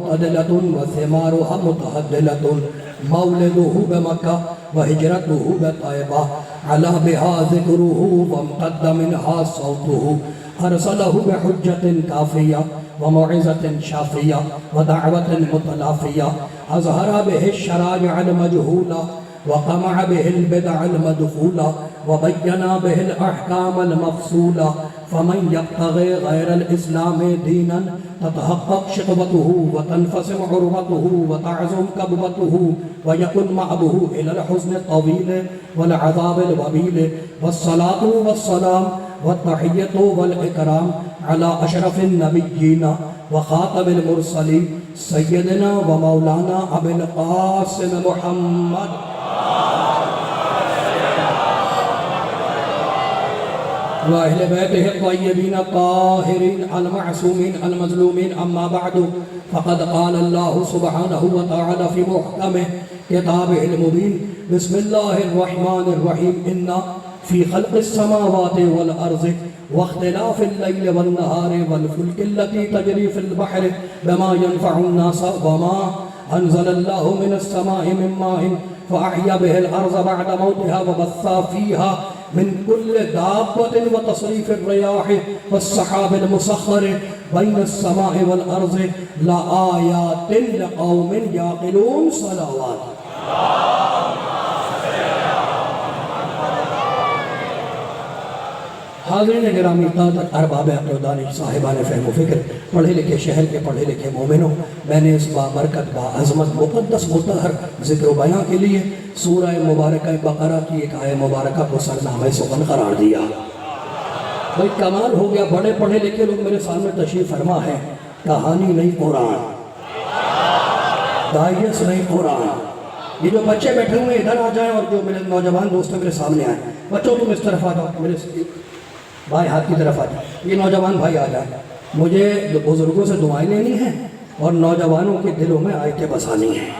معتدلة وثمارها متهدلة مولده بمكة وهجرته بطيبة على بها ذكره وامتد منها صوته أرسله بحجة كافية وموعظة شافية ودعوة متلافية أظهر به الشرائع المجهولة وقمع به البدع المدخولة وبين به الأحكام المفصولة فمن يبتغي غير الإسلام دينا تتحقق شقوته وتنفسم عروته وتعزم كبوته ويكن معبه إلى الحزن الطويل والعذاب الوبيل والصلاة والسلام والتحية والإكرام على أشرف النبيين وخاتم المرسلين سيدنا ومولانا أبي القاسم محمد وأهل بيته الطيبين الطاهرين المعصومين المظلومين أما بعد فقد قال الله سبحانه وتعالى في محكمه كتابه المبين بسم الله الرحمن الرحيم إن في خلق السماوات والأرض واختلاف الليل والنهار والفلك التي تجري في البحر بما ينفع الناس وما أنزل الله من السماء من ماء فأحيا به الأرض بعد موتها وبث فيها من كل دابة وتصريف الرياح والسحاب المسخر بين السماء والأرض لآيات لقوم يعقلون صلوات حاضرین گرامی قدر ارباب عقل و دانش صاحبان فہم و فکر پڑھے لکھے شہر کے پڑھے لکھے مومنوں میں نے اس بابرکت باعظمت مقدس مطہر ذکر و بیان کے لیے سورہ مبارکہ بقرہ کی ایک آیہ مبارکہ کو سرنامہ سخن قرار دیا۔ بھئی کمال ہو گیا، بڑے پڑھے لکھے لوگ میرے سامنے تشریف فرما ہے، کہانی نہیں قرآن، دائیس نہیں قرآن۔ یہ جو بچے بیٹھے ہوئے ادھر آ جائیں اور جو میرے نوجوان دوست میرے سامنے آئیں، بچوں تم اس طرف آ جاؤ، میرے بھائی ہاتھ کی طرف آ جائیں، یہ نوجوان بھائی آ جائیں، مجھے بزرگوں سے دعائیں لینی ہیں اور نوجوانوں کے دلوں میں آیتیں بسانی ہیں۔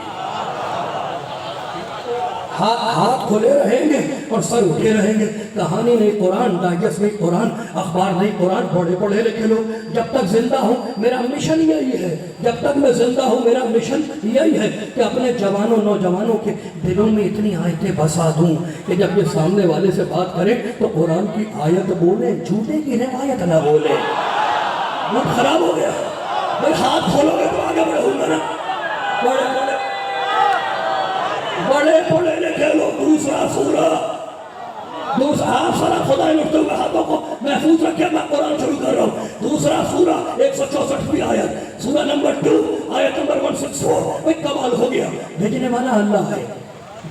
ہاتھ کھولے رہیں گے اور سر اٹھے رہیں گے، کہانی نہیں قرآن، ڈائجسٹ نہیں قرآن، اخبار نہیں قرآن، بڑے پڑھے لکھے لوگ جب تک زندہ ہوں میرا مشن یہی ہے، جب تک میں زندہ ہوں میرا مشن یہی ہے کہ اپنے جوانوں نوجوانوں کے دلوں میں اتنی آیتیں بسا دوں کہ جب یہ سامنے والے سے بات کریں تو قرآن کی آیت بولیں، جھوٹے کی روایت نہ بولیں۔ موڈ خراب ہو گیا، بھئی ہاتھ کھولو گے تو آگے بڑھوں گا نا۔ بڑے پڑھے لکھے لوگ دوسرا سورہ، آپ سارا خدا اٹھتے ہوئے ہاتھوں کو محفوظ رکھے، میں قرآن شروع کر رہا ہوں۔ دوسرا سورہ 164 آیت، سورہ نمبر 2 آیت نمبر 164۔ بھئی کمال ہو گیا، بھیجنے والا اللہ ہے،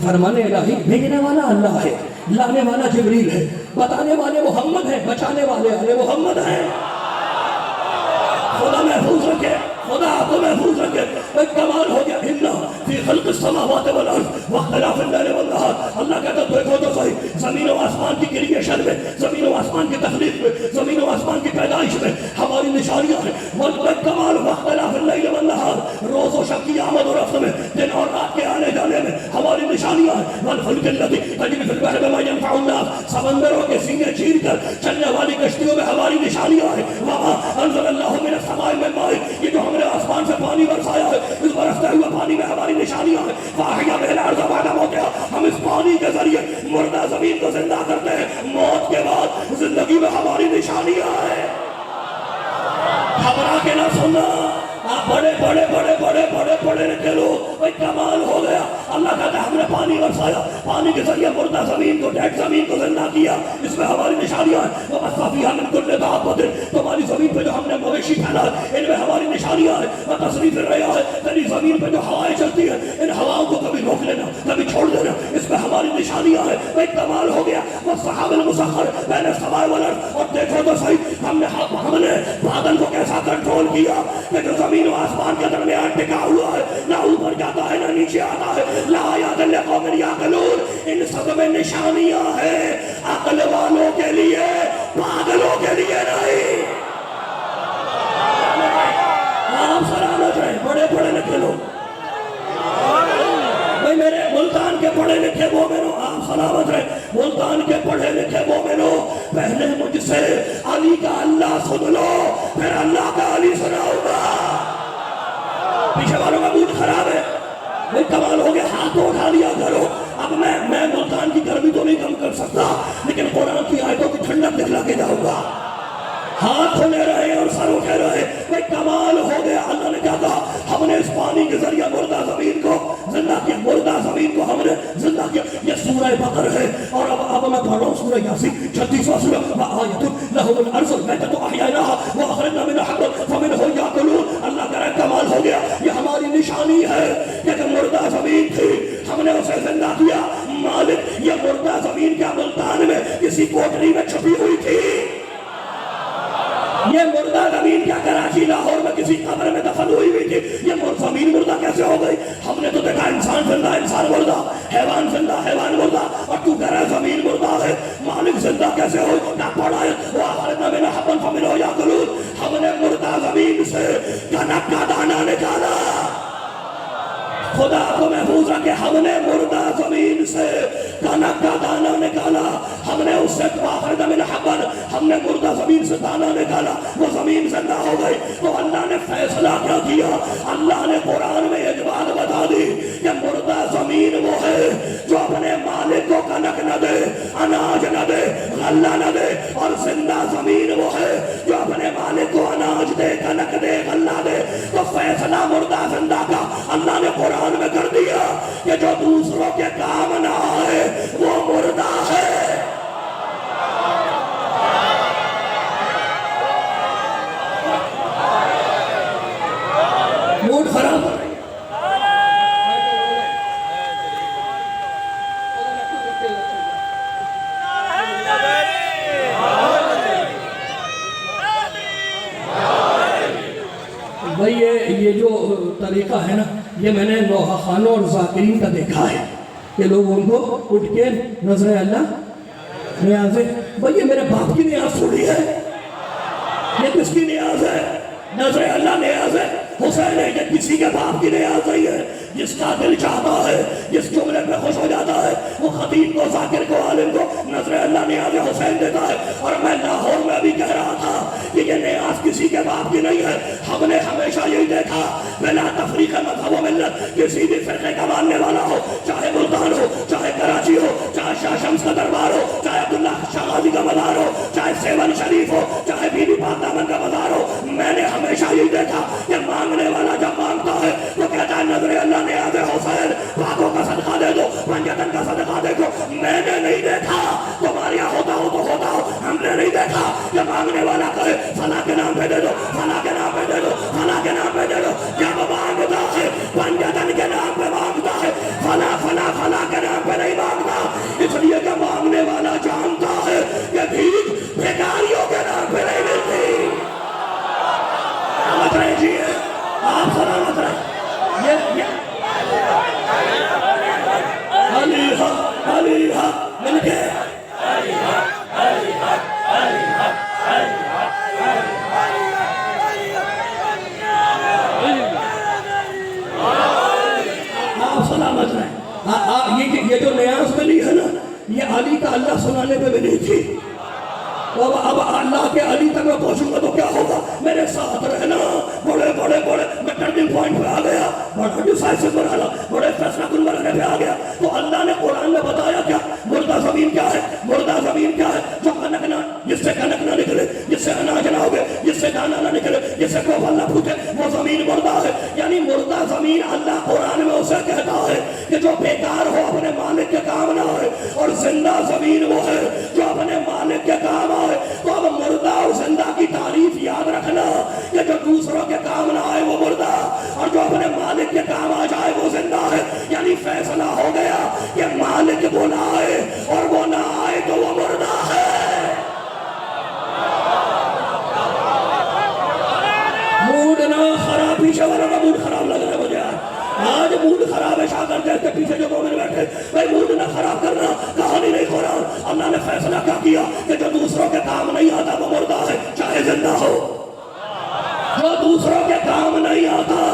فرمان الہی بھیجنے والا اللہ ہے، لانے والا جبریل ہے، بتانے والے محمد ہیں، بچانے والے آل محمد ہیں۔ خدا محفوظ رکھے، خدا آپ کو محفوظ رکھے۔ ایک کمال ہو گیا، اِنَّ فِي خَلْقِ السَّمَاوَاتِ وَالْأَرْضِ وَاخْتِلَافِ اللَّيْلِ وَالنَّهَارِ۔ اللہ کہتا ہے دیکھو تو صحیح، زمین و آسمان کی کریشن میں، زمین و آسمان کی تخلیق میں، زمین و آسمان کی پیدائش میں ہماری نشانیاں ہیں۔ ایک کمال وَاخْتِلَافِ اللَّيْلِ وَالنَّهَارِ، روز و شب کی آمد و رفت میں، دن اور رات کے آنے جانے میں ہماری نشانیاں ہیں۔ وَالْفُلْكِ الَّتِي تَجْرِي فِي الْبَحْرِ بِمَا يَنفَعُ النَّاسَ، سمندروں کے سینے چیر کر چلنے والی کشتیوں میں ہماری نشانیاں ہیں۔ وَمَا أَنزَلَ اللَّهُ مِنَ السَّمَاءِ مِن مَاءٍ، یہ جو ہم نے آسمان سے پانی برسایا ہے، اس برستے ہوئے پانی میں ہماری نشانیاں ہیں۔ فَأَحْيَا بِهِ الْأَرْضَ بَعْدَ مَوْتِهَا، ہم اس پانی کے ذریعے مردہ زمین کو زندہ کرتے ہیں، موت کے بعد زندگی میں ہماری نشانیاں ہیں۔ گھبرا کے نہ سننا، آپ بڑے بڑے بڑے بڑے بڑے بڑے لکھے لوگ، بھئی کمال ہو گیا۔ اللہ کہتا ہے ہم نے پانی برسایا، پانی کے ذریعے مردہ زمین کو، ڈیڈ زمین کو زندہ کیا، اس میں ہماری نشانیاں ہیں۔ وَبَثَّ فِيهَا مِن كُلِّ دَابَّةٍ، تمہاری زمین پہ جو ہم نے مویشی پھیلا ہے ان میں ہماری نشانیاں ہیں۔ وَتَصْرِيفِ الرِّيَاحِ، تیری زمین پہ جو ہوائیں چلتی ہیں ان ہواؤں کو کبھی روک لینا کبھی چھوڑ دینا، اس میں ہماری نشانیاں ہیں۔ بھئی کمال ہو گیا۔ وَالسَّحَابِ الْمُسَخَّرِ بَيْنَ السَّمَاءِ وَالْأَرْضِ، اور دیکھو تو صحیح ہم نے بادل کو کیسا کنٹرول کیا کہ جو زمین و آسمان کے درمیان ٹکا ہوا ہے، نہ اوپر جاتا ہے نہ نیچے آتا ہے۔ لَآیَاتٍ لِقَوْمٍ یَعْقِلُونَ، ان سب میں نشانیاں ہیں عقل والوں کے لیے، پاگلوں کے لیے نہیں۔ آپ سلامت رہیں، بڑے پڑھے لکھے لوگ، بھئی میرے ملتان کے پڑھے لکھے مومنوں، آپ سلامت رہیں، ملتان کے پڑھے لکھے مومنوں، پہلے مجھ سے علی کا اللہ سن لو، پھر اللہ کا علی سناؤں گا۔ پیچھے والوں کا موڈ خراب ہے. بھئی کمال ہو گیا, ہاتھ تو اٹھا لیا کرو. اب میں ملتان کی گرمی تو نہیں کم کر سکتا, لیکن قرآن کی آیتوں کی ٹھنڈک دکھلا کے جاؤں گا. ہاتھ کھلے رہے اور سر اٹھے رہے. بھئی کمال ہو گیا. اللہ نے کیا کہا, ہم نے اس پانی کے ذریعہ مردہ زمین کو زندہ کیا. مردہ زمین کو ہم نے زندہ کیا. یہ سورہ بقر ہے. اور اب میں پڑھ رہا ہوں سورہ یاسین 36واں سورہ. وآیۃ لہم الارض المیتۃ احییناها واخرجنا منها حبا فمنہ یاکلون. اللہ کہہ رہا ہے کمال ہو گیا, یہ ہماری نشانی ہے کہ مردہ زمین تھی, ہم نے اسے زندہ کیا. مالک, یہ مردہ زمین کیا ملتان میں کسی کوٹری میں چھپی ہوئی تھی؟ یہ مردہ زمین کیا کراچی لاہور میں کسی قبر میں دفن ہوئی ہوئی تھی؟ یہ زمین مردہ کیسے ہو گئی؟ ہم نے تو دیکھا انسان زندہ انسان مردہ, حیوان زندہ حیوان مردہ, اور تو کہہ رہا ہے زمین مردہ ہے. مالک زندہ کیسے ہو؟ نہ پڑھا ہے وَأَخْرَجْنَا مِنْهَا حَبًّا فَمِنْهُ يَأْكُلُونَ. ہم نے مردہ زمین سے کنک کا دانہ نکالا. خدا کو محفوظ رکھے, ہم نے مردہ زمین سے کنک کا دانہ نکالا. ہم نے اس سے وَأَخْرَجْنَا مِنْهَا حَبًّا, ہم نے مردہ زمین سے دانہ نکالا, وہ زمین زندہ ہو گئی. تو اللہ نے فیصلہ کیا کیا؟ اللہ نے قرآن میں یہ بات بتا دی کہ مردہ زمین وہ ہے جو اپنے مالک کو کنک نہ دے, اناج نہ دے, غلہ نہ دے, اور زندہ زمین وہ ہے جو اپنے مالک کو اناج دے, کنک دے, غلہ دے. تو فیصلہ مردہ زندہ کا اللہ نے قرآن میں کر دیا کہ جو دوسروں کے کام نہ آئے وہ مردہ ہے. موڈ خراب ہو رہی ہے. بھئی یہ جو طریقہ ہے نا, یہ میں نے نوحہ خانوں اور ذاکرین کا دیکھا ہے کہ لوگ ان کو اٹھ کے نظر اللہ نیازیں. بھئی یہ میرے باپ کی نیاز تھوڑی ہے, یہ کس کی نیاز ہے؟ نظر اللہ نیاز ہے. حسین ہے, یہ کسی کے باپ کی نیاز نہیں ہے. جس کا دل چاہتا ہے, جس جملے پہ خوش ہو جاتا ہے, وہ خطیب کو, ذاکر کو, عالم کو نظر اللہ نیاز حسین دیتا ہے. اور میں لاہور میں بھی کہہ رہا تھا کہ یہ نیاز کسی کے باپ کی نہیں ہے. ہم نے ہمیشہ یہی دیکھا, بلا تفریق مذہب و ملت, کسی بھی فرقے کا ماننے والا ہو, چاہے ملتان ہو, چاہے کراچی ہو, چاہے شاہ شمس کا دربار ہو, چاہے عبداللہ شاہ غازی کا مزار ہو, چاہے سیون شریف ہو, چاہے بی بی پاک دامن کا مزار ہو, میں نے ہمیشہ یہی دیکھا کہ مانگنے والا جب مانگتا ہے تو کہتا ہے نظر اللہ نیاز حسین, باغوں کا صدقہ دے دو, پنجتن کا صدقہ دے دو. میں نے نہیں دیکھا, تمہارے یہاں ہوتا ہو تو ہوتا ہو, ہم نے نہیں دیکھا کہ مانگنے والا کہے فلاں کے نام پہ دے دو, فلاں کے نام پہ دے دو, فلاں کے نام پہ دے دو. جب مانگتا ہے پنجتن کے نام پہ مانگتا ہے, فلاں فلاں فلاں کے نام پہ نہیں مانگتا. اس لیے کہ مانگنے والا جانتا ہے کہ بھیک بھیکاریوں کے نام پہ نہیں ملتی. سلامت رہے جی, آپ سلامت رہے. علی حق علی حق مل کے آپ سلامت رہے. یہ جو نیاز ملی ہے نا, یہ علی کا اللہ سنانے پہ ملی تھی. اب اللہ کے علی تک میں پہنچوں گا تو کیا ہوگا؟ میرے ساتھ رہنا. بڑے بڑے بڑے میں ٹرننگ پوائنٹ پہ آ گیا, بڑا ڈیسائسو مرحلہ, بڑے فیصلہ کن مرحلے پہ آ گیا. تو اللہ نے قرآن میں بتایا کیا مردہ زمین کیا ہے. مردہ زمین کیا ہے؟ جو کنک نہ, جس سے کنک نہ نکلے, جس سے اناج نہ ہوگے, جس سے دانا نہ نکلے, جس سے کوفل نہ پھوٹے, وہ زمین مردہ ہے. یعنی مردہ زمین اللہ قرآن میں اسے کہتا ہے کہ جو بیکار ہو, اپنے مالک کے کام نہ آئے. اور زندہ زمین وہ ہے جو اپنے مالک کے کام آئے. تو اب مردہ اور زندہ کی تعریف یاد رکھنا کہ جو دوسروں کے کام نہ آئے وہ مردہ, اور جو اپنے مالک کے کام آ جائے وہ زندہ ہے. یعنی فیصلہ ہو گیا کہ مالک وہ نہ آئے اور وہ نہ آئے تو وہ مردہ ہے. موڈ نہ خراب, پیچھے والوں کا موڈ خراب لگ رہا ہے مجھے آج موڈ خراب ہے. شاہ کرتے کے پیچھے جو مومن بیٹھے, بھائی موڈ نہ خراب کرنا, کہانی نہیں کھو رہا. اللہ نے فیصلہ کیا کیا کہ جو دوسروں کے کام نہیں آتا وہ مردہ ہے, چاہے زندہ ہو. جو دوسروں کے کام نہیں آتا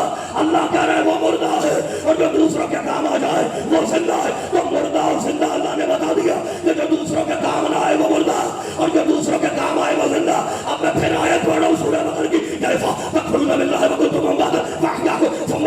اللہ کہہ رہے وہ مردہ ہے, اور جو دوسروں کے کام آ جائے وہ زندہ ہے. تو مردہ اور زندہ اللہ نے بتا دیا کہ جو دوسروں کے کام نہ آئے وہ مردہ, اور جو دوسروں کے کام آئے وہ زندہ. اب میں پھر آیت پڑھ رہا ہوں سورہ بقرہ کی, کیفا تکفرون باللہ وکنتم امواتا فاحیاکم ثم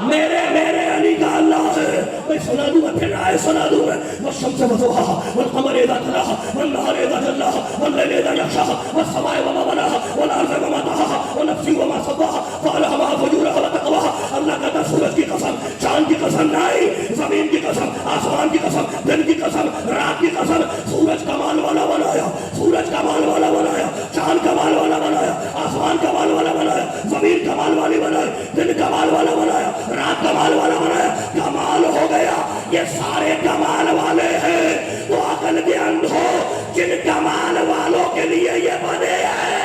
میرے میرے علی کا اللہ ہے. میں سنا دوں میں پھر آئے سنا دوں میں. والشمس وضحاها والقمر اذا تلاها والنهار اذا جلاها والليل اذا يغشاها والسماء وما بناها والارض وما طحاها ونفس وما سواها فالهمها فجورها وتقواها. اللہ کہتا سورج کی قسم, چاند کی قسم نہیں, زمین کی قسم, آسمان کی قسم, دن کی قسم, رات کی قسم. سورج کمال والا بنایا, سورج کمال والا بنایا, چاند کمال والا بنایا, آسمان کمال والا بنایا, زمین کمال والی بنائی, دن کمال والا بنایا, رات کمال والا بنایا. کمال ہو گیا. یہ سارے کمال والے ہیں. تو عقل کے اندھو جن کمال والوں کے لیے یہ بنے ہیں,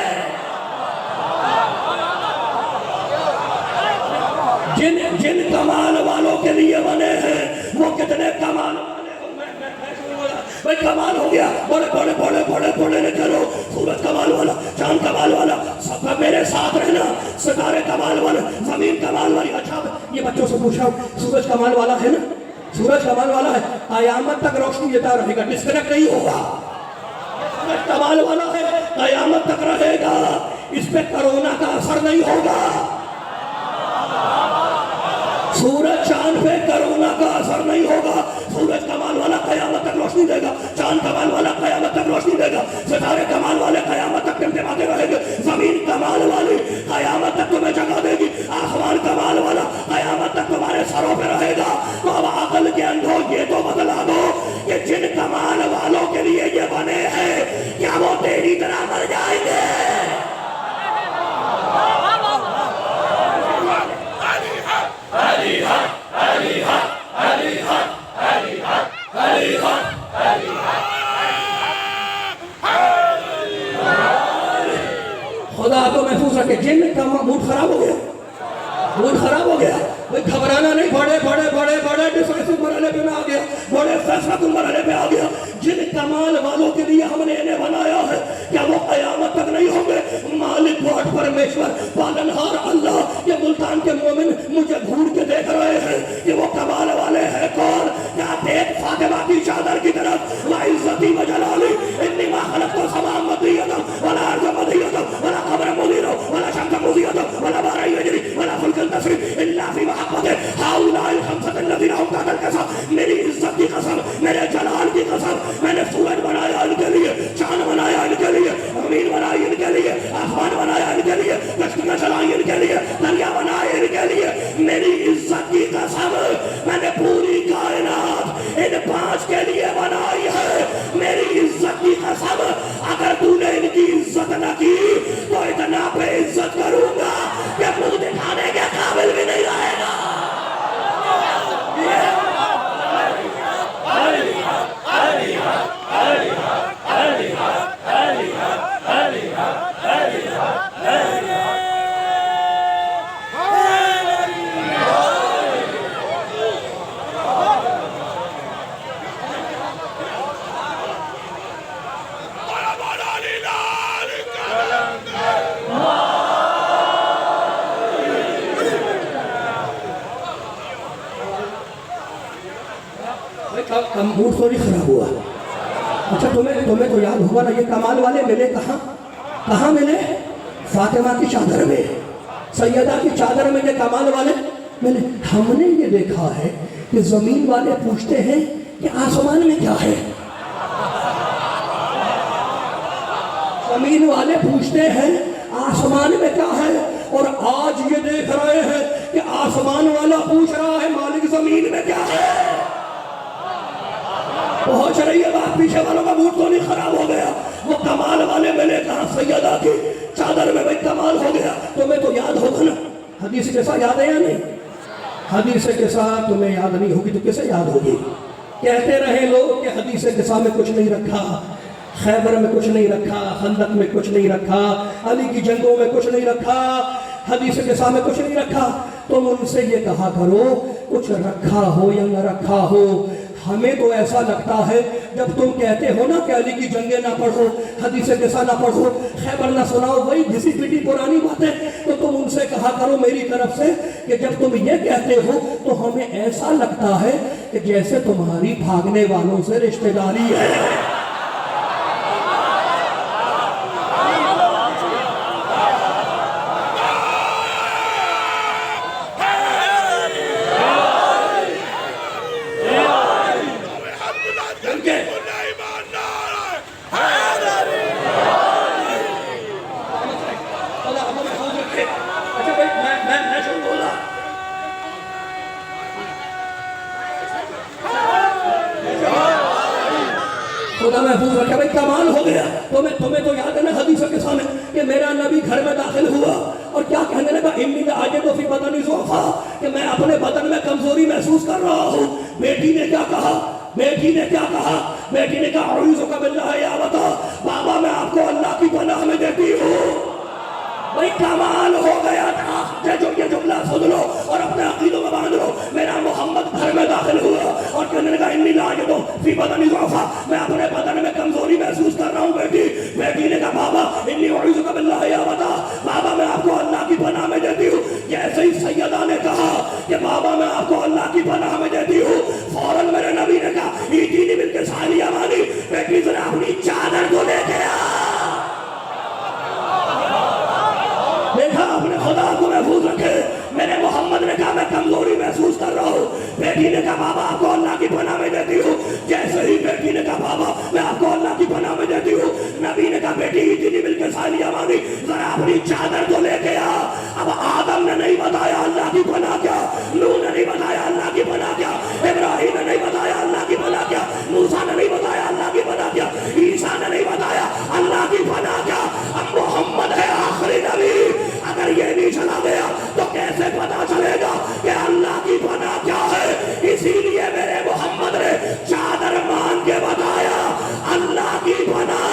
جن کمال والوں کے لیے بنے ہیں, وہ کتنے کمال والے ہیں. بھائی کمال ہو گیا. بڑے بڑے بڑے بڑے بڑے نے کرو. سورج کمال والا, چاند کمال والا, سب میرے ساتھ رہنا. ستارے کمال والا, زمین کمال والی. اچھا یہ بچوں سے پوچھ رہا ہوں, سورج کمال والا ہے نا, سورج کمال والا ہے, قیامت تک روشنی دیتا رہے گا, ڈسکنیکٹ نہیں ہوگا. سورج کمال والا ہے, قیامت تک رہے گا, اس پہ کرونا کا اثر نہیں ہوگا. سورج چاند پہ کرونا کا اثر نہیں ہوگا. سورج کمال والا قیامت تک روشنی دے گا, چاند کمال والا قیامت تک روشنی دے گا, ستارے کمال والے قیامت تک ٹمٹماتے رہیں گے, زمین کمال والی قیامت تک تمہیں جگہ دے گی, آسمان کمال والا قیامت تک تمہارے سروں پہ رہے گا. تو اب عقل کے اندھو یہ تو بتلا دو کہ جن کمال والوں کے لیے یہ بنے ہیں, کیا وہ تیری طرح مر جائیں گے؟ خدا تو محفوظ رکھے. جن کا موڈ خراب ہو گیا, موڈ خراب ہو گیا, بھئی گھبرانا نہیں. بڑے بڑے بڑے بڑے ڈیسائیسو مرحلے پہ میں آ گیا, بڑے فیصلہ کن مرحلے پہ آ گیا. جن کمال والوں کے لیے ہم نے انہیں بنایا ہے, کیا وہ قیامت تک نہیں ہوں گے؟ مالک گاڈ پرمیشور پالنہار اللہ. یہ ملتان کے مومن مجھے گھور کے دیکھ رہے ہیں کہ وہ کمال والے ہیں کون. کیا دیکھ فاطمہ کی چادر کی طرف, وعزتی وجلالی انی ما خلقت السماء مطیۃ ولا ارض مطیۃ ولا قمر منیر ولا شمس مضیۃ ولا بحر یجری ولا فلک تجری الا فی محبت هؤلاء الخمسة الذین هم تحت القصر. میری عزت کی قسم, میرے جلال کی قسم, میں نے سورج بنایا ان کے لیے, چاند بنایا ان کے لیے, زمین بنائی ان کے لیے, آسمان بنایا ان کے لیے, کشتیاں چلائی ان کے لیے, دریا بنائے ان کے لیے. میری عزت کی قسم, میں نے پوری کائنات ان 5 کے لیے بنائی ہے. میری عزت کی قسم, اگر تو نے ان کی عزت نہ کی تو اتنا بے عزت کروں گا کہ منہ دکھانے کے قابل بھی نہیں رہے گا. موڈ تھوڑی خراب ہوا. اچھا تمہیں تو یاد ہوگا نا, یہ کمال والے ملے کہاں, کہاں ملے؟ فاطمہ کی چادر میں, سیدہ کی چادر میں یہ کمال والے ملے. ہم نے یہ دیکھا ہے کہ زمین والے پوچھتے ہیں کہ آسمان میں کیا ہے, زمین والے پوچھتے ہیں آسمان میں کیا ہے, اور آج یہ دیکھ رہے ہیں کہ آسمان والا پوچھ رہا ہے مالک زمین میں کیا ہے. پہنچ رہی ہے بات, پیچھے والوں کا موڈ تو نہیں خراب ہو گیا. وہ کمال والے ملے کہاں, سیدہ کی چادر میں. بھائی کمال ہو گیا. تمہیں تو یاد ہوگا نا, حدیث کے ساتھ یاد ہے یا نہیں؟ حدیث کے ساتھ تمہیں یاد نہیں ہوگی تو کسے یاد ہوگی؟ کہتے رہے لوگ کہ حدیث کے ساتھ میں کچھ نہیں رکھا, خیبر میں کچھ نہیں رکھا, خندق میں کچھ نہیں رکھا, علی کی جنگوں میں کچھ نہیں رکھا, حدیث کے ساتھ میں کچھ نہیں رکھا. تم ان سے یہ کہا کرو کچھ رکھا ہو یا نہ رکھا ہو. ہمیں تو ایسا لگتا ہے جب تم کہتے ہو نا کہ علی کی جنگیں نہ پڑھو, حدیث قصہ نہ پڑھو, خیبر نہ سناؤ, وہی گھسی پٹی پرانی باتیں, تو تم ان سے کہا کرو میری طرف سے کہ جب تم یہ کہتے ہو تو ہمیں ایسا لگتا ہے کہ جیسے تمہاری بھاگنے والوں سے رشتہ داری ہے. خدا محفوظ رکھے بھائی کمال ہو گیا. تمہیں تو یاد ہے نا حدیث کے سامنے کہ میرا نبی گھر میں داخل ہوا اور کیا کہنے لگا انی لاجد فی بدنی ضعفا کہ میں اپنے بدن میں کمزوری محسوس کر رہا ہوں. بیٹی نے کیا کہا؟ بیٹی نے کہا اعوذ باللہ یا بتا بابا میں آپ کو اللہ کی پناہ میں دیتی ہوں. بھائی کمال ہو گیا تھا. جو یہ جملہ سن لو اور اپنے عقیدوں میں باندھ لو. میرا محمد گھر میں داخل ہوا اور کہنے لگا انی لاجد فی بدنی ضعفا میں اپنے بدن میں کمزوری محسوس کر رہا ہوں. بیٹی نے کہا بابا انی اعوذ باللہ یا بتا بابا میں آپ کو اللہ کی پناہ میں دیتی ہوں. جیسے ہی سیدہ نے کہا کہ بابا میں آپ کو اللہ کی پناہ میں دیتی ہوں فوراً میرے نبی نے کہا ایتینی بالکساء الیمانی بیٹی ذرا اپنی چادر کو لے کے آ. دیکھا اپنے خدا کو محفوظ رکھے. میرے محمد نے کہا میں کمزوری محسوس کر رہا ہوں. بیٹی نے کہا بابا آپ کو اللہ کی پناہ میں دیتی ہوں. جیسے ہی بیٹی نے کہا بابا میں آپ کو اللہ کی پناہ میں دیتی ہوں نبی نے کہا بیٹی اتنی بالکساء الیمانی ذرا اپنی چادر کو لے کے آ. اب آدم نے نہیں بتایا اللہ کی پناہ کیا, نوح نے نہیں بتایا اللہ کی پناہ کیا, ابراہیم نے نہیں بتایا اللہ کی پناہ کیا, موسیٰ نے نہیں بتایا اللہ کی پناہ کیا, عیسیٰ نے نہیں بتایا اللہ کی پناہ کیا. اب محمد ہے آخری نبی. اگر یہ نہیں چلا گیا تو کیسے پتا چلے گا کہ اللہ کی پناہ کیا ہے؟ اسی لیے میرے محمد نے چادر مان کے بتایا اللہ کی پناہ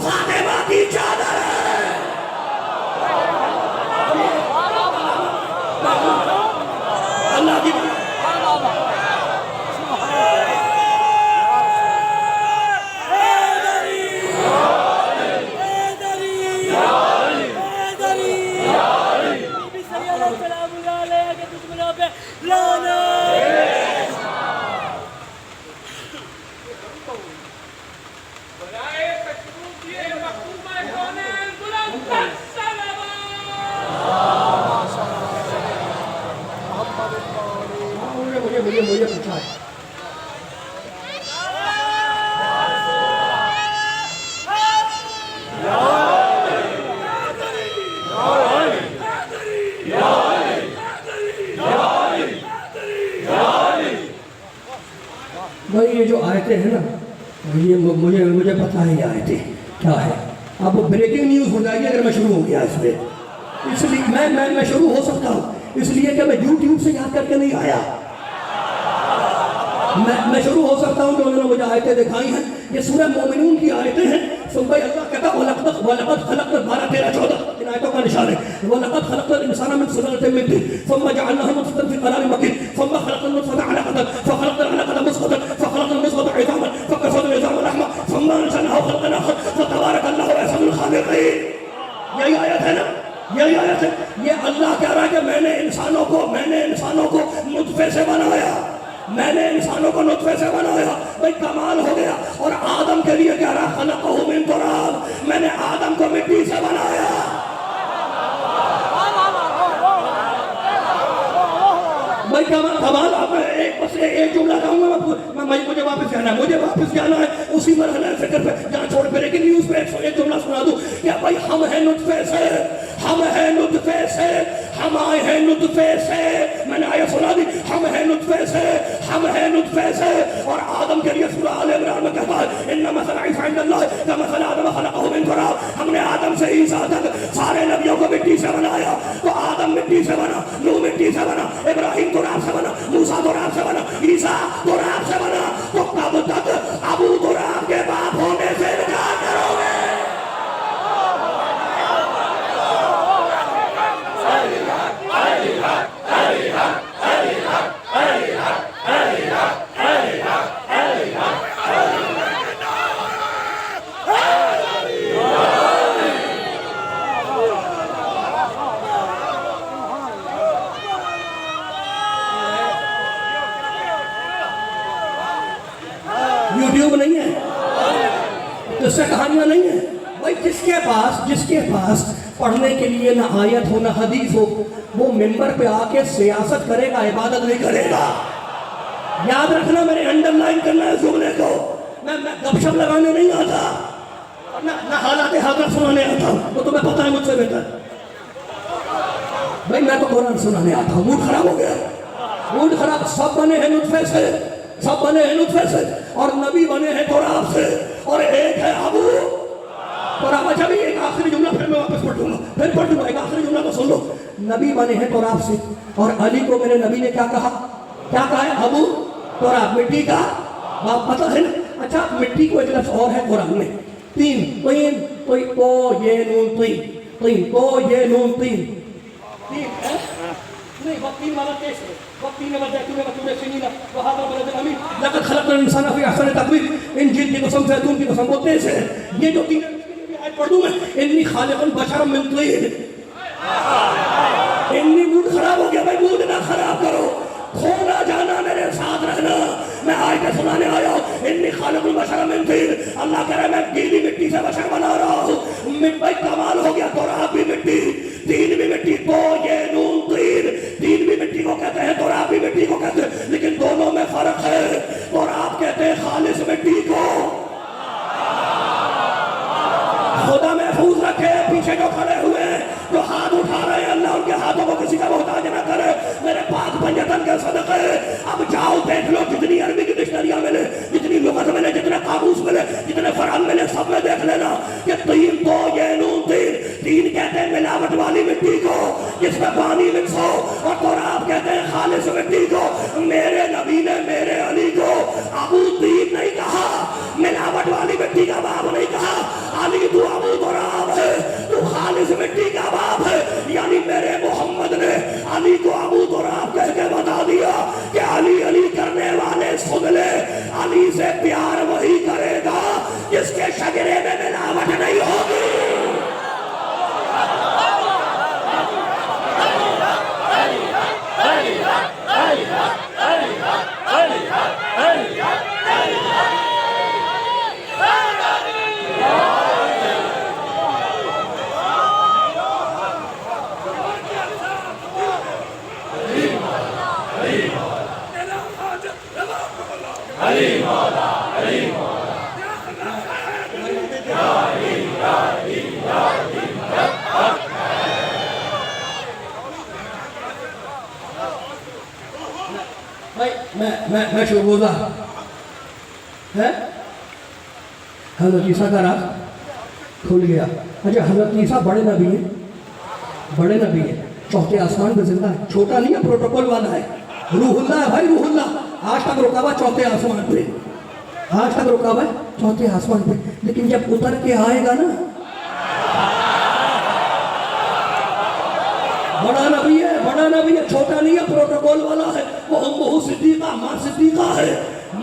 فاطمہ کی چادر ہے. اللہ کی مجھے پوچھا ہے بھائی یہ جو آیتیں ہیں نا یہ مجھے پتا ہے یہ آیتیں کیا ہے. اب وہ بریکنگ نیوز ہو جائے گی اگر میں شروع ہو گیا اس پہ. اس لیے میں شروع ہو سکتا ہوں اس لیے کہ میں یوٹیوب سے یاد کر کے نہیں آیا. میں شروع ہو سکتا ہوں کہ انہوں نے مجھے آیتیں دکھائی ہیں. یہ سورہ مومنون کی آیتیں ہیں. بھائی اللہ کہتا ہے وَلَقَدْ خَلَقْنَا 12 13 14 ان آیتوں کا نشان ہے. وَلَقَدْ خَلَقْنَا الْإِنسَانَ مِنْ سُلَالَةٍ مِنْ طِينٍ ثُمَّ جَعَلْنَاهُ نُطْفَةً فِي قَرَارٍ مَكِينٍ ثُمَّ خَلَقْنَا النُّطْفَةَ عَلَقَةً فَخَلَقْنَا الْعَلَقَةَ مُضْغَةً فَخَلَقْنَا الْمُضْغَةَ عِظَامًا فَكَسَوْنَا الْعِظَامَ لَحْمًا ثُمَّ أَنشَأْنَاهُ خَلْقًا آخَرَ فَتَبَارَكَ اللَّهُ أَحْسَنُ الْخَالِقِينَ. یہی آیت ہے نا, یہی آیت ہے. یہ اللہ کہہ رہا ہے کہ میں نے انسانوں کو نطفے سے بنایا. میں نے انسانوں کو نطفے سے بنایا. بھائی کمال ہو گیا. اور آدم کے لیے کہہ رہا خلقہ من تراب میں نے آدم کو مٹی سے بنایا. بھائی کمال. اب بس ایک جملہ کہوں گا مجھے واپس جانا ہے اسی مرحلہ فکر پہ جہاں چھوڑ پہ لیکن نیوز پہ ایک جملہ سنا دوں کہ بھائی ہم ہیں نطفے سے ہم آئے ہیں نطفے سے. میں نے آیت سنا دی ہم ہیں نطفے سے. اور آدم کے لیے سورہ آل عمران میں کہتا ہے ان مثل عیسی عند اللہ کمثل آدم خلقہ من تراب. ہم نے آدم سے عیسیٰ تک سارے نبیوں کو مٹی سے بنایا. تو آدم مٹی سے بنا, نوح مٹی سے بنا, ابراہیم تراب سے بنا, موسیٰ تراب سے بنا, عیسیٰ تراب سے بنا. تو کب تک ابو تراب کے باپ ہونے سے انکار کرو گے؟ یوٹیوب نہیں ہے, اس سے کہانیاں نہیں ہیں. بھائی جس کے پاس پڑھنے کے لیے نہ آیت ہو نہ حدیث ہو وہ ممبر پہ آ کے سیاست کرے گا, عبادت نہیں کرے گا. یاد رکھنا, میرے انڈر لائن کرنا ہے جملے کو. میں گپ شپ لگانے نہیں آتا, نہ حالات حاضر سنانے آتا ہوں, وہ تمہیں پتہ ہے مجھ سے بہتر. بھائی میں تو قرآن سنانے آتا ہوں. موڈ خراب ہو گیا, موڈ خراب. سب بنے ہیں نطفے سے اور نبی بنے ہیں تراب سے. اور ایک ہے ابو تراب. اچھا بھی ایک آخری جملہ پھر میں واپس پڑھ دوں گا, پھر پڑھ دوں گا. ایک آخری جملہ تو سن لو. نبی بنے ہیں تراب سے, اور علی کو میرے نبی نے کیا کہا ہے؟ ابو تراب, مٹی کا باپ, پتہ ہے نا. اچھا مٹی کو ایک لفظ اور ہے قرآن میں, تین, تین, تو یہ نون تین, تین, تو یہ نون تین, تین ہے نہیں, وقتین والا کیس ہے. وقتین وزیتون وطور سنین وہذا البلد الامین لقد خلقنا الانسان فی احسن تقویم. انجیل کی قسم, زیتون کی قسم, وہ تیز ہے. یہ جو تین آیت پڑھ دوں میں, انی خالق بشرا من طین. انی موڈ خراب ہو گیا بھائی, موڈ نہ خراب کرو, کھونا جانا میرے ساتھ رہنا. میں آیتیں سنانے آیا ہوں. انی خالق البشر من طین. اللہ کہہ رہا ہے میں گیلی مٹی سے بشر بنا رہا ہوں. بھائی کمال ہو گیا, تراب بھی مٹی, تین بھی مٹی, تو یہ نون تین, تین بھی مٹی کو کہتے ہیں, تراب بھی مٹی کو کہتے ہیں, لیکن دونوں میں فرق ہے. تراب کہتے ہیں خالص مٹی کو. خدا محفوظ رکھے پیچھے جو کھڑے ہوئے ہیں, جو ہاتھ اٹھا رہے ہیں, اللہ ان کے ہاتھوں کو کسی کا محتاج نہ کرے میرے پاک پنجتن کے صدقے. اب جاؤ دیکھ لو جتنی عربی کی ڈکشنریاں ملے, جتنی لغت ملے, جتنے قاموس ملے, جتنے فرہنگ ملے, سب میں دیکھ لینا کہ تین, تو یہ نون تین. تین کہتے ہیں ملاوٹ والی مٹی کو جس میں پانی مکس ہو, اور تراب کہتے ہیں خالص مٹی کو. میرے نبی نے میرے علی کو ابو تین نہیں کہا, ملاوٹ والی مٹی کا باپ نہیں کہا. علی تو ابو تراب ہے, تو خالص مٹی کا باپ ہے. یعنی میرے محمد نے علی کو ابو تراب کہہ کے بتا دیا کہ علی علی کرنے والے سن لے, علی سے پیار وہی کرے گا جس کے شجرے میں ملاوٹ نہیں ہوگی. میں شکر گزار ہے. حضرت عیسیٰ کا راز کھل گیا. اچھا حضرت عیسیٰ بڑے نبی ہیں, بڑے نبی ہیں, چوتھے آسمان پہ زندہ ہے. چھوٹا نہیں ہے, پروٹوکول والا ہے, روح اللہ ہے بھائی, روح اللہ. آج تک رکا ہوا چوتھے آسمان پہ, آج تک رکا ہوا ہے چوتھے آسمان پہ. لیکن جب اتر کے آئے گا نا, بڑا نبی ہے, بڑا نبی ہے, چھوٹا نہیں ہے, پروٹوکول والا ہے. وہ امہ صدیقہ, ماں صدیقہ ہے,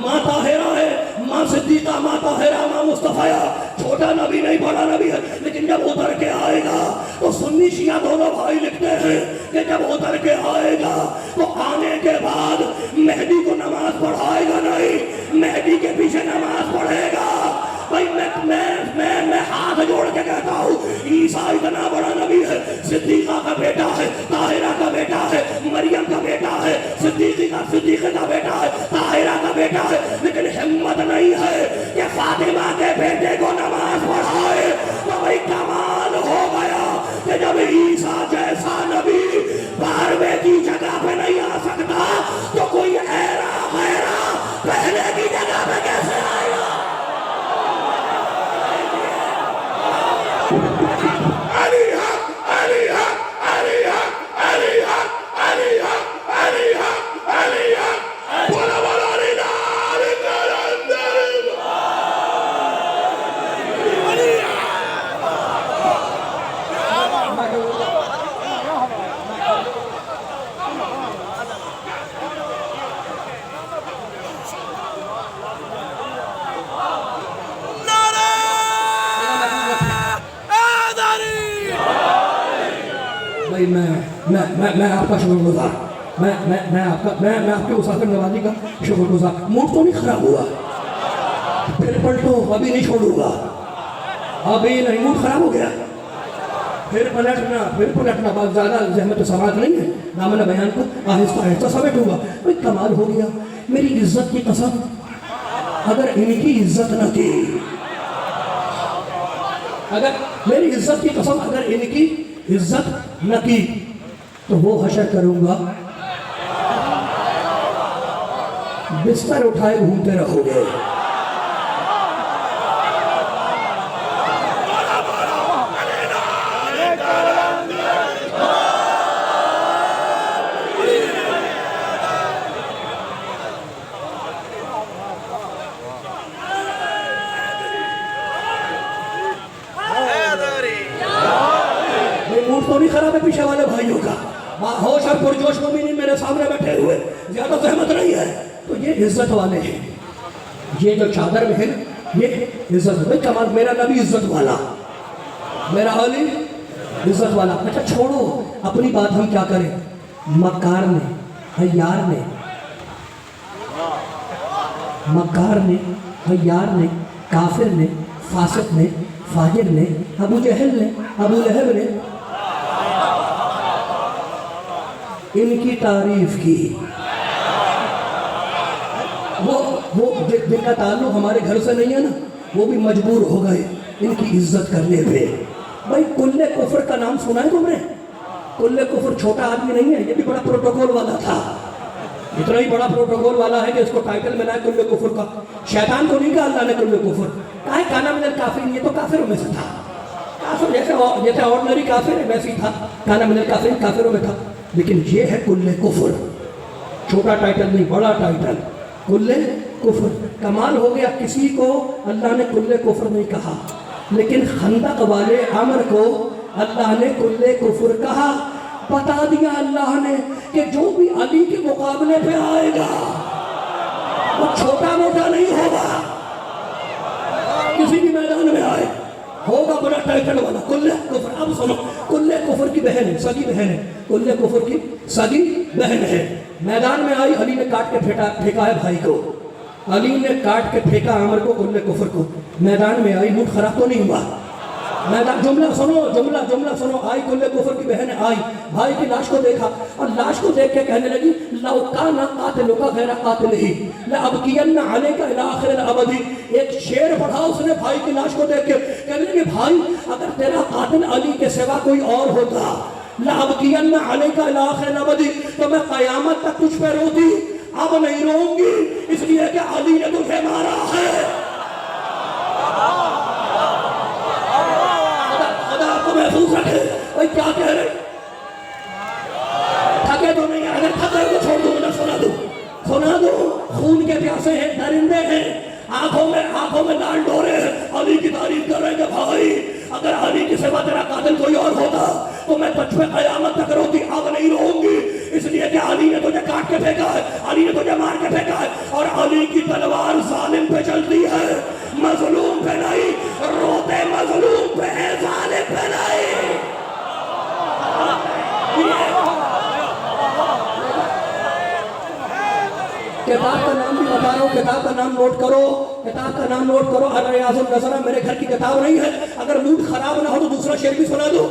ماں طاہرہ ہے, ماں صدیقہ, ماں طاہرہ, ماں مصطفیٰ. چھوٹا نبی نہیں, بڑا نبی ہے. لیکن جب اتر کے آئے گا تو سنی شیعہ دونوں بھائی لکھتے ہیں کہ جب اتر کے آئے گا تو آنے کے بعد مہدی کو نماز پڑھائے گا نہیں, مہدی کے پیچھے نماز پڑھے گا. بھائی میں ہاتھ جوڑ کے کہتا ہوں, عیسیٰ اتنا بڑا نبی ہے, صدیقہ کا بیٹا ہے, طاہرہ کا بیٹا ہے, مریم کا بیٹا ہے, صدیقہ کا بیٹا ہے, طاہرہ کا بیٹا ہے. لیکن ہمت نہیں ہے کہ فاطمہ کے بیٹے کو نماز پڑھائے. تو بھائی کمال ہو گیا کہ جب عیسیٰ جیسا نبی 12ویں کی جگہ پہ نہیں آ سکتا تو کوئی ایرا غیرہ پہلے کی جگہ پہ کیسے آئے گا. میں آپ کا شکر گزار, میں آپ کے مسافر نوازی کا شکر گزار. موڈ تو نہیں خراب ہوا, پھر پلٹو, ابھی نہیں چھوڑوں گا, ابھی نہیں. موڈ خراب ہو گیا, پھر پلٹنا بات زیادہ زحمت سماعت نہیں ہے. نامنہ بیان کو آہستہ آہستہ سمیٹوں گا. بھائی کمال ہو گیا, میری عزت کی قسم, اگر ان کی عزت نہ کی, اگر میری عزت کی قسم اگر ان کی عزت نہ کی تو وہ حشر کروں گا, بستر اٹھائے گھومتے رہو گے. تو نہیں خراب ہے پیچھے والے بھائیوں کا؟ ہوش اور پرجوش مومنین میرے سامنے بیٹھے ہوئے، زیادہ زحمت نہیں ہے، تو یہ عزت والے ہیں۔ یہ جو چادر میں ہے یہ عزت ہے، کمال میرا نبی عزت والا، میرا علی عزت والا۔ اچھا چھوڑو اپنی بات، ہم کیا کریں؟ مکار نے، حیار نے، مکار نے، حیار نے، کافر نے، فاسق نے، فاجر نے، ابو جہل نے، ابو لہب نے ان کی تعریف کی۔ وہ جن کا تعلق ہمارے گھر سے نہیں ہے نا، وہ بھی مجبور ہو گئے ان کی عزت کرنے پہ۔ بھائی کل کفر کا نام سنا ہے تم نے؟ کل کفر چھوٹا آدمی نہیں ہے، یہ بھی بڑا پروٹوکول والا تھا، اتنا ہی بڑا پروٹوکول والا ہے کہ اس کو ٹائٹل ملا ہے کل کفر کا۔ شیطان کو نہیں کہا اللہ نے کل کفر، کہا ہے کانا من الکافرین، یہ تو کافروں میں سے تھا، کافر جیسے آرڈنری کافر ہے ویسے ہی تھا، کانا من الکافرین کافروں میں تھا، لیکن یہ ہے کل کفر، چھوٹا ٹائٹل نہیں بڑا ٹائٹل، کل کفر۔ کمال ہو گیا کسی کو اللہ نے کل کفر نہیں کہا، لیکن خندق والے عمر کو اللہ نے کل کفر کہا۔ بتا دیا اللہ نے کہ جو بھی علی کے مقابلے پہ آئے گا وہ چھوٹا موٹا نہیں ہوگا، کسی بھی میدان میں آئے ہوگا بڑا ٹائٹل والا، کل کفر۔ اب سنو، کل کفر کی بہن ہے، سگی بہن ہے، کل کفر کی سگی بہن ہے۔ میدان میں آئی، علی نے کاٹ کے پھینکا ہے بھائی کو، علی نے کاٹ کے پھینکا عمر کو، کل کفر کو۔ میدان میں آئی، منہ خراب تو نہیں ہوا؟ میدان جملہ سنو، آئی کل کفر کی بہن آئی، بھائی کی لاش کو دیکھا اور لاش کو دیکھ کے کہنے لگی لو کان قاتلک غیر قاتلہ لابکین علیک الی آخر الابد۔ ایک شعر پڑھا اس نے بھائی کی لاش کو دیکھ کے، کہنے لگی بھائی اگر تیرا قاتل علی کے سوا کوئی اور ہوتا لابکین علیک الی آخر الابد، تو میں قیامت تک تجھ پہ روتی، اب نہیں روں گی اس لیے کہ علی نے تجھے مارا ہے۔ محفوظ رکھے۔ بھائی کیا کہہ رہے؟ تھکے تو نہیں، اگر تھکے تو چھوڑ دوں، میں سنا دوں۔ خون کے پیاسے ہیں، درندے ہیں، آنکھوں میں لال ڈورے ہیں، علی کی تعریف کر رہے ہیں کہ بھائی اگر علی کے سوا تیرا قاتل کوئی اور ہوتا تو میں تجھ پہ قیامت تک روتی، اب نہیں رہوں گی اس لیے کہ علی نے تجھے کاٹ کے پھینکا ہے، علی نے تجھے مار کے پھینکا ہے، اور علی کی تلوار ظالم پہ چلتی ہے، مظلوم پہ نہیں، روتے مظلوم پہ ہے، ظالم پہ نہیں۔ کتاب کا نام بھی بتا رہا ہوں، کتاب کا نام نوٹ کرو، کتاب کا نام نوٹ کرو، الریاض النظرہ میرے گھر کی کتاب نہیں ہے، اگر موڈ خراب نہ ہو تو دوسرا شعر بھی سنا دو،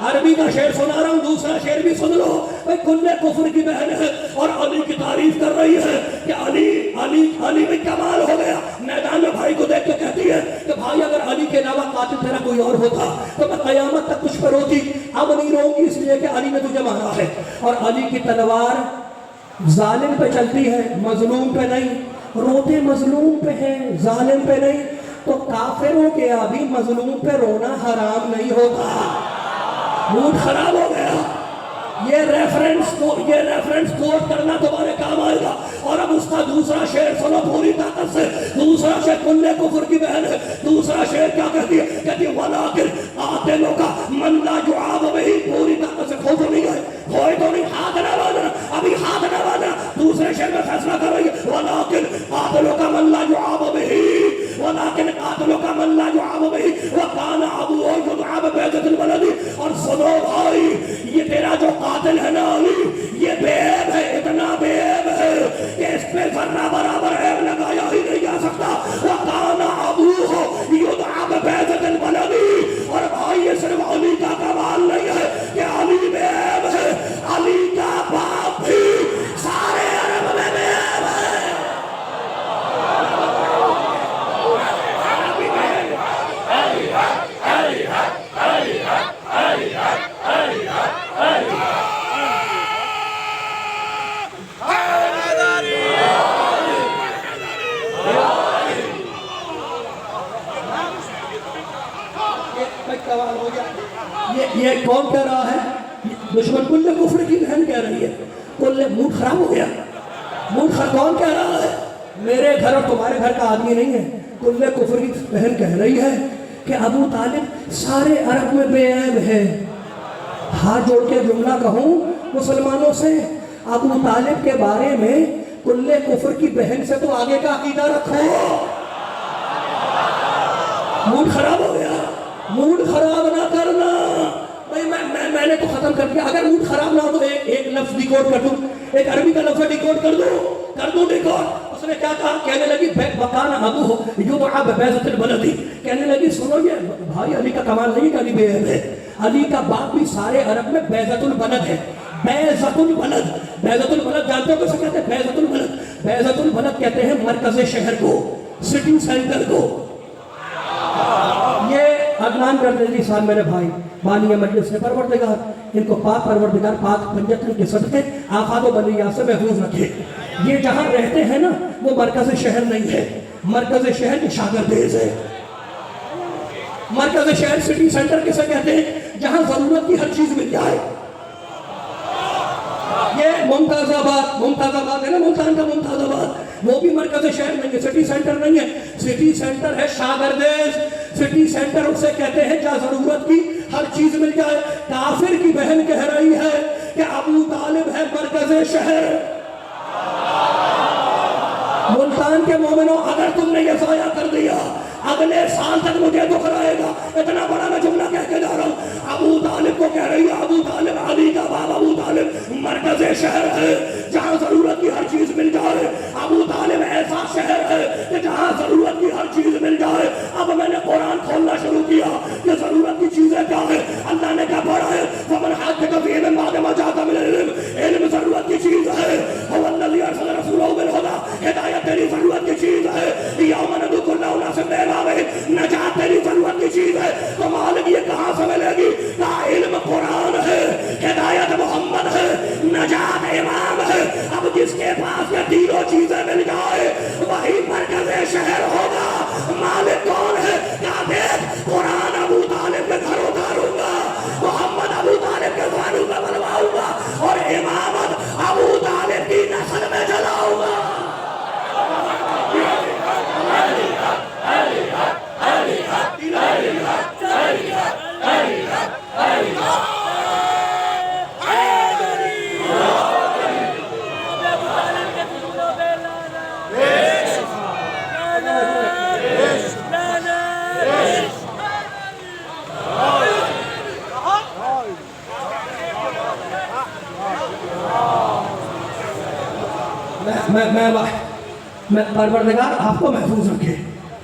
عربی کا شعر سنا رہا ہوں، دوسرا شعر بھی سن لو۔ بھئی کل کفر کی بہن ہے اور علی کی تعریف کر رہی ہے کہ علی میں کمال ہو گیا، میدان میں بھائی کو دیکھ کے کہتی ہے کہ بھائی اگر علی کے علاوہ قاتل تیرا کوئی اور ہوتا تو میں قیامت تک تجھ پر روتی، اب نہیں رہوں گی اس لیے کہ علی نے تجھے مارا ہے، اور علی کی تلوار ظالم پہ چلتی ہے، مظلوم پہ نہیں، روتے مظلوم پہ ہیں، ظالم پہ نہیں، تو کافروں کے ابھی مظلوم پہ رونا حرام نہیں ہوتا۔ موڈ خراب ہو گیا، یہ ریفرنس کوٹ کرنا تمہارے کام آئے گا۔ اور اب اس کا دوسرا شعر سنو پوری طاقت سے، دوسرا شعر کل کفر کی بہن ہے، دوسرا شعر کیا کہتی ہے؟ کہتی ہے وَلَٰكِنْ قَاتِلُكَ مَنْ لَا يُعَابَ بِهِ، پوری طاقت سے کھو تو نہیں گئے، کھوئے تو نہیں، ہاتھ نہ باندھنا، ابھی ہاتھ نہ باندھنا، دوسرے شعر میں فیصلہ کر رہی ہے وَلَٰكِنْ قَاتِلُكَ مَنْ لَا يُعَابَ بِهِ وَلَٰكِنْ قَاتِلُكَ مَنْ لَا يُعَابَ بِهِ وَكَانَ أَبُوهُ يُدْعَىٰ بِبَيْضَةِ الْوَلَدِ۔ اور سنو بھائی، یہ تیرا جو قاتل ہے نا علی، یہ بے عیب ہے، اتنا بے عیب ہے کہ اس پہ ذرہ برابر عیب لگایا ہی نہیں جا سکتا۔ وَكَانَ أَبُوهُ يُدْعَىٰ بِبَيْضَةِ الْوَلَدِ۔ اور بھائی یہ صرف علی کا کمال نہیں ہے کہ علی بے عیب ہے، علی کا باپ بھی سارے عرب میں بے عیب ہے۔ یہ کون کہہ رہا ہے؟ دشمن کل کفر کی بہن کہہ رہی ہے، کل موڈ خراب ہو گیا، موڈ خراب کون کہہ رہا ہے؟ میرے گھر اور تمہارے گھر کا آدمی نہیں ہے، کل کفر کی بہن کہہ رہی ہے کہ ابو طالب سارے عرب میں بے عیب ہے، ہاتھ جوڑ کے جملہ کہوں مسلمانوں سے، ابو طالب کے بارے میں کل کفر کی بہن سے تو آگے کا عقیدہ رکھو۔ موڈ خراب ہو گیا، موڈ خراب نہ کرنا بھائی، میں نے تو ختم کر دیا۔ اگر موڈ خراب نہ ہو تو ایک لفظ ڈیکوڈ کر دوں، ایک عربی کا لفظ ڈیکوڈ کر دوں ڈیکوڈ۔ اس نے کیا کہا؟ کہنے لگی وَكَانَ أَبُوهُ يُدْعَىٰ بِبَيْضَةِ الْبَلَدِ، کہنے لگی سنو یہ بھائی علی کا کمال نہیں کہ علی بے عیب ہے، علی کا باپ بھی سارے عرب میں بیضۃ البلد ہے۔ بیضۃ البلد، بیضۃ البلد جانتے ہو کیسے کہتے ہیں؟ بیضۃ البلد، بیضۃ البلد کہتے ہیں مرکز شہر کو، سٹی سینٹر کو۔ یہ عدنان کردیجی صاحب میرے بھائی بانی مجلس نے، پروردگار ان کو پاک پروردگار پاک پنجتن کے صدقے آفات و بلیات سے محفوظ رکھے۔ یہ جہاں رہتے ہیں نا وہ مرکز شہر نہیں ہے، مرکز شہر کی شاگردیز ہے۔ مرکز شہر سٹی سینٹر کسے کہتے ہیں؟ جہاں ضرورت کی ہر چیز مل جائے۔ یہ ممتاز آباد ہے نا، ملتان کا ممتاز آباد، وہ بھی مرکز شہر نہیں ہے، سٹی سینٹر نہیں ہے، سٹی سینٹر ہے شاگردیز۔ سٹی سینٹر اسے کہتے ہیں جہاں ضرورت کی ہر چیز مل جائے۔ کافر کی بہن کہہ رہی ہے کہ ابو طالب ہے مرکز شہر۔ ملتان کے مومنوں اگر تم نے یہ ضائع کر دیا اگلے سال تک مجھے دکھ رہے گا۔ اتنا بڑا میں جملہ کہہ کے جا رہا ہوں، ابو طالب کو کہہ رہی ہے، ابو طالب علی کا باپ ابو طالب مرکز شہر ہے جہاں ضرورت کی ہر چیز مل جائے۔ ابو طالب ایسا شہر ہے کہ جہاں ضرورت کی ہر چیز مل جائے۔ اب میں نے قرآن کھولنا شروع کیا کہ ضرورت کی چیزیں کیا ہے۔ اللہ نے کیا پڑھا ہے؟ فمن حاجک فیہ من بعد ما جاءک من العلم، علم ضرورت کی چیز ہے۔ هو الذی ارسل رسولہ بالہدی، ہدایت تیری ضرورت کی چیز ہے۔ یوم ندعو کل اناس بإمامہم، نجات تیری ضرورت کی چیز ہے۔ تو مالک یہ کہاں سے ملے گی؟ کہا علم قرآن ہے، ہدایت محمد ہے، نجات امام ہے۔ اب جس کے پاس یہ تینوں چیزیں مل جائے وہی مرکز شہر ہوگا۔ مالک کون ہے؟ کہا دیکھ قرآن ابو طالب کے گھر اتاروں گا، محمد ابو طالب کے زانوں میں بنواؤں گا، اور امامت ابو طالب کی نسل میں جلاؤں گا۔ میں پروردگار آپ کو محفوظ رکھے۔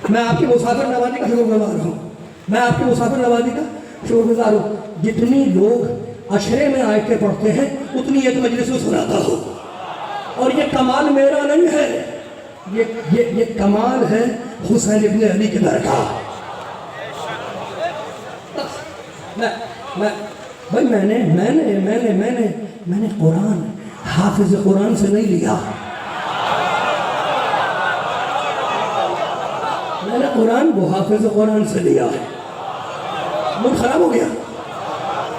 میں آپ کی مسافر نوازی کا شکر گزار ہوں، میں آپ کی مسافر نوازی کا شکر گزار ہوں۔ جتنی لوگ عشرے میں آیتیں پڑھتے ہیں اتنی ایک مجلس میں سناتا ہوں، اور یہ کمال میرا نہیں ہے، یہ کمال ہے حسین ابن علی کے در کا۔ بھائی میں نے قرآن حافظ قرآن سے نہیں لیا، میں نے قرآن وہ حافظ قرآن سے لیا ہے۔ موڈ خراب ہو گیا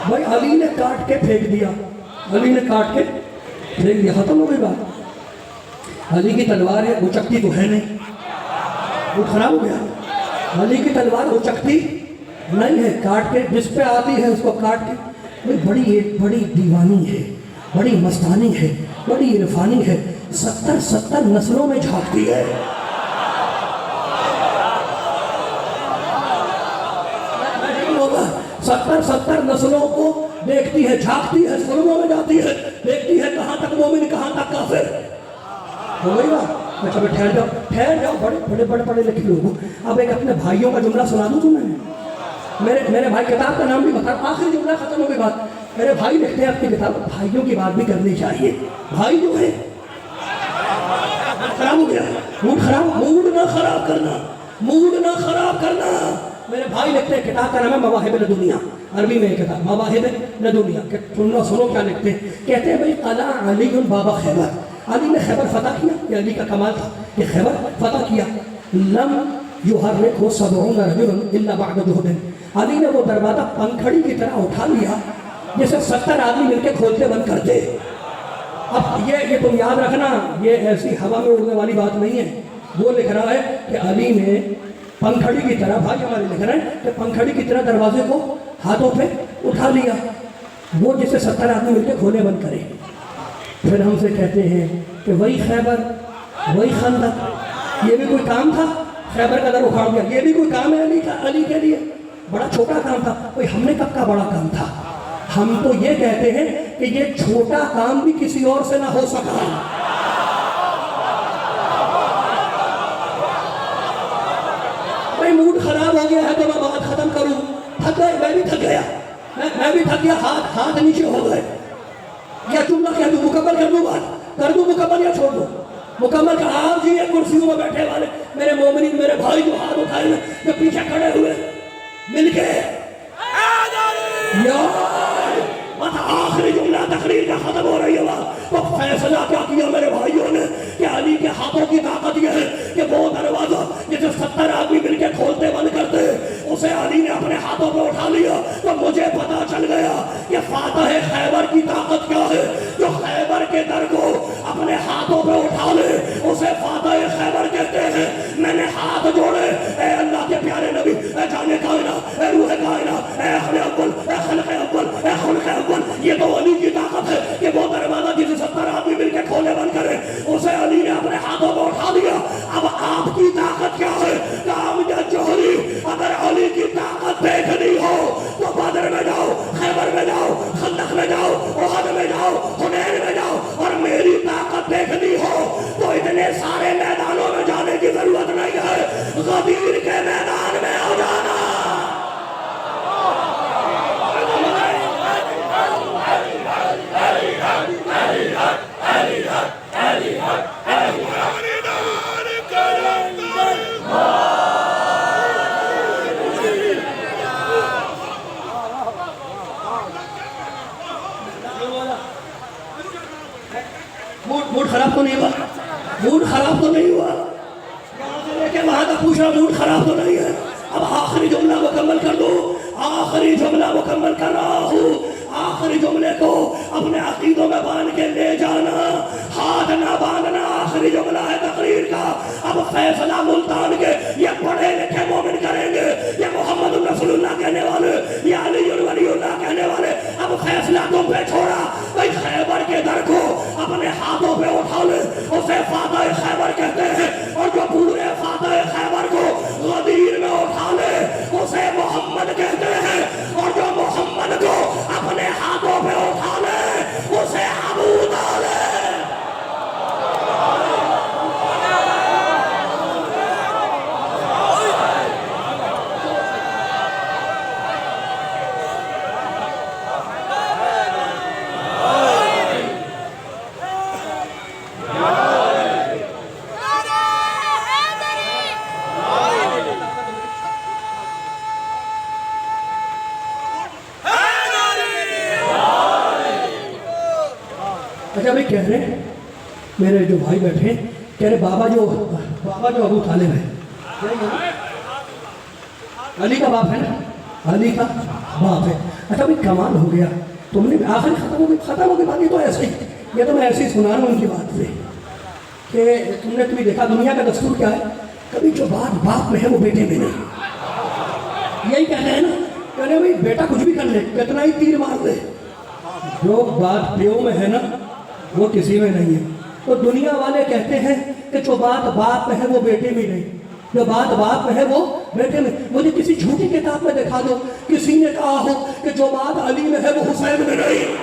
بھائی، علی نے کاٹ کے پھینک دیا، علی نے کاٹ کے پھینک دیا، ختم ہو گئی بات۔ علی کی تلوار ہے، وہ چکتی تو ہے نہیں، موڈ خراب ہو گیا۔ علی کی تلوار وہ چکتی نہیں ہے، کاٹ کے جس پہ آتی ہے اس کو کاٹ کے۔ بڑی دیوانی ہے، بڑی مستانی ہے، بڑی عرفانی ہے، 70 نسلوں میں جھانکتی ہے۔ ستر نسلوں کو دیکھتی ہے، جھانکتی ہے، ظلموں میں جاتی ہے، دیکھتی ہے کہاں تک مومن کہاں تک کافر۔ ہو گئی بات؟ اچھا ٹھہر جاؤ بڑے پڑھے لکھے لوگوں۔ اب ایک اپنے بھائیوں کا جملہ سنا دوں تمہیں؟ میرے بھائی کتاب کا نام بھی بتا، آخری جملہ ختم ہو گئی بات۔ میرے بھائی لکھتے ہیں اپنی کتاب، بھائیوں کی بات بھی کرنی چاہیے۔ بھائی جو ہے خراب ہو گیا، موڈ نہ خراب کرنا، موڈ نہ خراب کرنا۔ میرے بھائی لکھتے ہیں، کتاب کا نام ہے مواہب لدنیا، عربی میں کتاب مواہب لدنیا۔ سنو کیا لکھتے ہیں، کہتے ہیں بھئی قلع علی بابا خیبر، علی نے خیبر فتح کیا، یہ علی کا کمال تھا کہ خیبر فتح کیا۔ لم یحرکہ 70 رجل الا بعد جہد، علی نے وہ دروازہ پنکھڑی کی طرح اٹھا لیا جیسے 70 آدمی مل کے کھولتے بند کرتے۔ اب یہ تم یاد رکھنا، یہ ایسی ہوا میں اڑنے والی بات نہیں ہے۔ وہ لکھ رہا ہے کہ علی نے پنکھڑی کی طرح، بھائی ہمارے لکھ رہے ہیں کہ پنکھڑی کی طرح دروازے کو ہاتھوں پہ اٹھا لیا۔ وہ جسے 70 آدمی مل کے کھولے بند کرے. پھر ہم سے کہتے ہیں کہ وہی خیبر وہی خندق، یہ بھی کوئی کام تھا؟ خیبر کا در اکھاڑ دیا، یہ بھی کوئی کام ہے علی کے لیے؟ بڑا چھوٹا کام تھا. بھئی ہم نے کب کا بڑا کام تھا؟ ہم تو یہ کہتے ہیں کہ یہ چھوٹا کام بھی کسی اور سے نہ ہو سکا. بھئی موڈ خراب ہو گیا ہے تو میں بات ختم کروں. تھک گئے، میں بھی تھک گیا، میں بھی تھک گیا. ہاتھ نیچے ہو گئے. یا جملہ کہہ دوں، مکمل کر دوں بات، کر دوں مکمل یا چھوڑ دوں؟ مکمل کا. آپ جی ایک کرسیوں میں بیٹھے والے میرے مومنین، میرے بھائی جو ہاتھ اٹھائے ہوئے، جو پیچھے کھڑے ہوئے مل کے بس آخری جملہ تقریر کا ختم ہو رہی ہے. تو فیصلہ کیا کیا میرے بھائیوں نے کہ علی کے ہاتھوں کی طاقت یہ ہے کہ وہ دروازہ جسے 70 آدمی مل کے کھولتے بند کرتے اسے علی نے اپنے ہاتھوں پہ اٹھا لیا. تو مجھے پتا چل گیا کہ فاتح خیبر کی طاقت کیا ہے. جو خیبر کے در کو اپنے ہاتھوں پہ اٹھا لے اسے فاتح خیبر کہتے ہیں. میں نے ہاتھ جوڑے، اے اللہ کے پیارے نبی، اے جان کائنات، اے روح کائنات، اے اخل اول، اے خلق اول، اے خلق اول. یہ تو علی کی طاقت ہے کہ وہ دروازہ جسے 70 آدمی مل کے کھولے بند کرے اسے علی نے اپنے ہاتھوں پہ اٹھا دیا. اب آپ کی طاقت کیا ہے؟ کام یا جوہری. اگر علی کی طاقت دیکھنی ہو تو بدر میں جاؤ، خیبر میں جاؤ، خندق میں جاؤ، احد میں جاؤ، حنین میں جاؤ. اور میری طاقت دیکھنی ہو تو اتنے سارے میدانوں میں جانے کی ضرورت نہیں ہے، غدیر کے میدان میں آ جانا. موڈ خراب تو نہیں ہوا؟ موڈ خراب تو نہیں ہوا؟ یہاں سے لے کے وہاں تک پوچھ رہا، موڈ خراب تو نہیں ہے؟ اب آخری جملہ مکمل کر دو. آخری جملہ مکمل کر رہا ہوں. آخری جملے کو اپنے عقیدوں میں باندھ کے لے جانا، ہاتھ نہ باندھنا. آخری جملہ ہے تقریر کا. اب فیصلہ ملتان کے یہ پڑھے لکھے مومن کریں گے، یہ محمد رسول اللہ کہنے والے، یہ علی ولی اللہ کہنے والے. اب فیصلہ تم پہ چھوڑا. بھائی خیبر کے در کو اپنے ہاتھوں پہ اٹھا لے اسے فاتح خیبر کہتے ہیں. اور جو پورے فاتح خیبر کو غدیر میں اٹھا لے اسے محمد کہتے ہیں. اور جو محمد کو اپنے ہاتھوں پہ اٹھا لے اسے ابو طالب. اچھا بھائی کہہ رہے ہیں میرے جو بھائی بیٹھے کہہ رہے بابا جو ابو طالب ہے علی کا باپ ہے نا، علی کا باپ ہے. اچھا بھائی کمال ہو گیا، تم نے آخر ختم ہو گئی بات. یہ تو ایسے ہی، یہ تو میں ایسے ہی سنا رہا ہوں ان کی بات سے کہ تم نے کبھی دیکھا دنیا کا دستور کیا ہے؟ کبھی جو بات باپ میں ہے وہ بیٹے میں نہیں. یہی کہتے ہیں نا، کہنے بھائی بیٹا کچھ بھی کر لے، کتنا ہی تیر مار دے، جو بات پیو میں ہے نا وہ کسی میں نہیں ہے. تو دنیا والے کہتے ہیں کہ جو بات باپ میں ہے وہ بیٹے میں نہیں، جو بات باپ میں ہے وہ بیٹے میں. مجھے کسی جھوٹی کتاب میں دکھا دو کسی نے کہا ہو کہ جو بات علی میں ہے وہ حسین میں نہیں.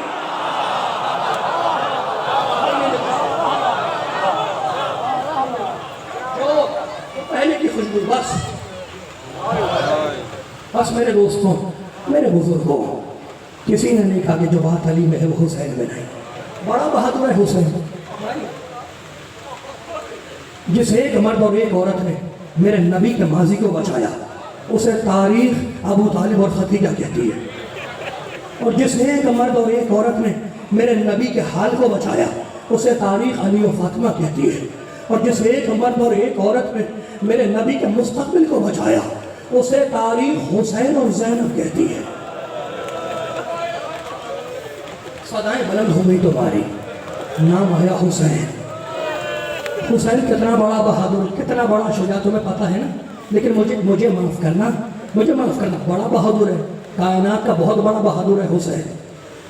جو پہلے کی خوشبو. بس میرے دوستوں، میرے بزرگوں، کسی نے نہیں کہا کہ جو بات علی میں ہے وہ حسین میں نہیں. بڑا بہادر ہے حسین. جس ایک مرد اور ایک عورت نے میرے نبی کے ماضی کو بچایا اسے تاریخ ابو طالب اور ختیجہ کہتی ہے. اور جس ایک مرد اور ایک عورت نے میرے نبی کے حال کو بچایا اسے تاریخ علی و فاطمہ کہتی ہے. اور جس ایک مرد اور ایک عورت نے میرے نبی کے مستقبل کو بچایا اسے تاریخ حسین اور زینب کہتی ہے. صدائیں بلند ہو گئی تمہاری، نام آیا حسین. حسین کتنا بڑا بہادر، کتنا بڑا شجاع تمہیں پتہ ہے نا. لیکن مجھے معاف کرنا، بڑا بہادر ہے، کائنات کا بہت بڑا بہادر ہے حسین.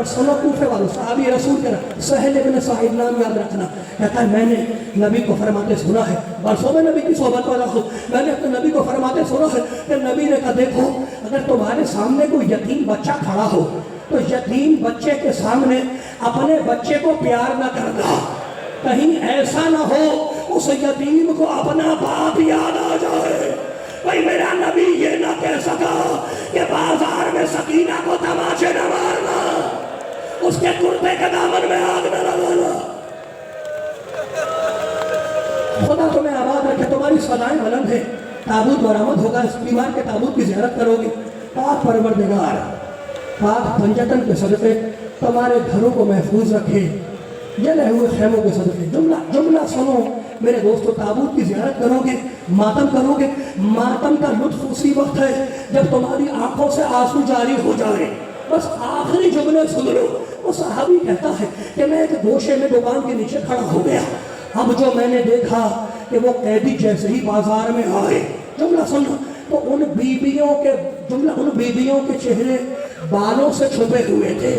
اور سنو کوفے والوں صحابی رسول کے سہل ابن سعید نام یاد رکھنا، کہتا ہے میں نے نبی کو فرماتے سنا ہے، برسوں میں نبی کی صحبت والا ہوں، میں نے اپنے نبی کو فرماتے سنا ہے کہ نبی نے کہا دیکھو اگر تمہارے سامنے کوئی یتیم بچہ کھڑا ہو تو یتیم بچے کے سامنے اپنے بچے کو پیار نہ کرنا، کہیں ایسا نہ ہو اس یتیم کو اپنا باپ یاد آ جائے۔ بھئی میرا نبی یہ نہ کہہ سکا کہ بازار میں سکینہ کو تماچے نہ مارنا، اس کے کرتے کے دامن میں آگ نہ لگانا۔ خدا تمہیں آباد رکھے، تمہاری صدائیں بلند ہیں، تابوت برآمد ہوگا، اس بیمار کے تابوت کی زیارت کرو گے، پاک پروردگار پاک پنجتن کے صدقے تمہارے گھروں کو محفوظ رکھے، جلے ہوئے خیموں کے صدقے۔ جملہ سنو میرے دوستو، تابوت کی زیارت کرو گے، ماتم کرو گے، ماتم کا لطف اسی وقت ہے جب تمہاری آنکھوں سے آنسو جاری ہو جائے۔ بس آخری جملے سن لو۔ وہ صحابی کہتا ہے کہ میں ایک گوشے میں دکان کے نیچے کھڑا ہو گیا، اب جو میں نے دیکھا کہ وہ قیدی جیسے ہی بازار میں آئے، جملہ سنو، تو ان بیبیوں کے چہرے بالوں سے چھپے ہوئے تھے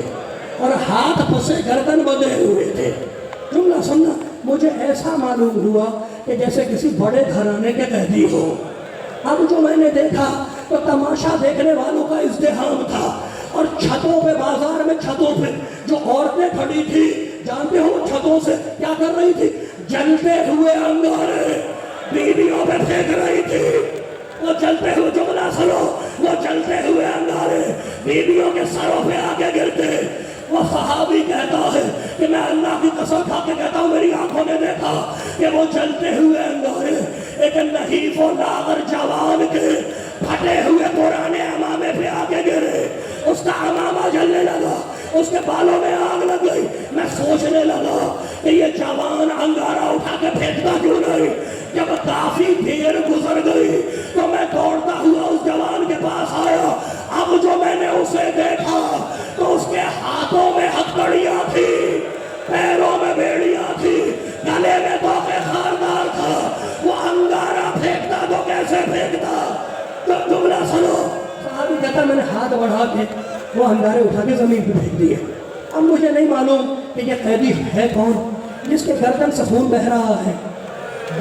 اور ہاتھ پسے گردن بدے ہوئے تھے۔ جملہ سننا، مجھے ایسا معلوم ہوا کہ جیسے کسی بڑے گھرانے کے قیدی ہو۔ اب جو میں نے دیکھا تو تماشا دیکھنے والوں کا ازدحام تھا، اور چھتوں پہ، بازار میں چھتوں پہ جو عورتیں کھڑی تھی، جانتے ہو وہ چھتوں سے کیا کر رہی تھی؟ جلتے ہوئے انگارے بیویوں پہ پھینک رہی تھی۔ وہ جلتے ہوئے، جملہ سنو، وہ جلتے ہوئے انگارے بیویوں کے سروں پہ آگے گرتے۔ وہ صحابی کہتا ہے کہ میں اللہ کی قسم کھا کے کہتا ہوں میری آنکھوں نے دیکھا کہ وہ جلتے ہوئے انگارے ایک نحیف و لاغر جوان کے پھٹے ہوئے پرانے امامے پہ آگے گرے۔ اس کا امامہ جلنے لگا، اس کے بالوں میں آگ لگ گئی۔ میں سوچنے لگا کہ یہ جوان انگارہ اٹھا کے پھینکتا کیوں نہیں؟ جب کافی دیر گزر گئی تو میں دوڑتا ہوا اس جوان کے پاس آیا۔ اب جو میں نے اسے دیکھا تو اس کے ہاتھوں میں ہتھکڑیاں تھی، پیروں میں بیڑیاں تھی، گلے میں توقع خاردار تھا۔ وہ انگارہ پھینکتا تو کیسے پھینکتا؟ جب جملہ سنو، صحابی کہتا میں نے ہاتھ بڑھا کے وہ انگارے اٹھا کے زمین پہ پھینک دیے۔ اب مجھے نہیں معلوم کہ یہ قیدی ہے کون جس کے گردن سے خون بہ رہا ہے،